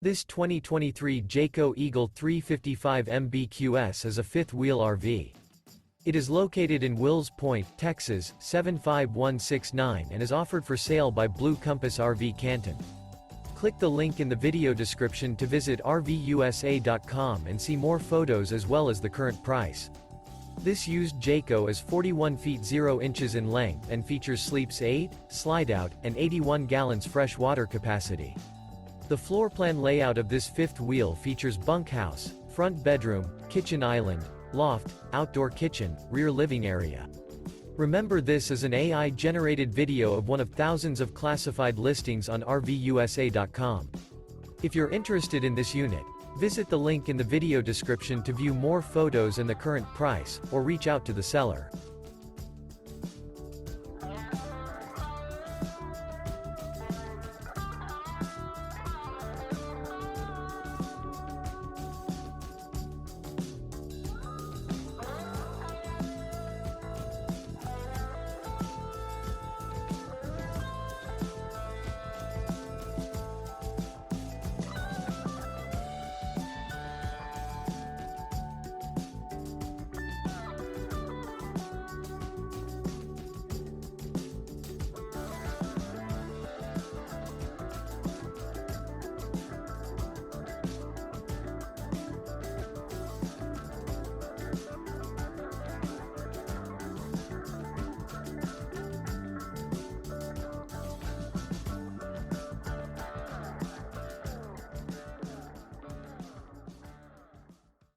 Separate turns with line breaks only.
This 2023 Jayco Eagle 355 MBQS is a fifth-wheel RV. It is located in Wills Point, Texas, 75169 and is offered for sale by Blue Compass RV Canton. Click the link in the video description to visit RVUSA.com and see more photos as well as the current price. This used Jayco is 41 feet 0 inches in length and features sleeps 8, Slideout, and 81 gallons fresh water capacity. The floor plan layout of this fifth wheel features bunkhouse, front bedroom, kitchen island, loft, outdoor kitchen, rear living area. Remember, this is an AI-generated video of one of thousands of classified listings on RVUSA.com. If you're interested in this unit, visit the link in the video description to view more photos and the current price, or reach out to the seller.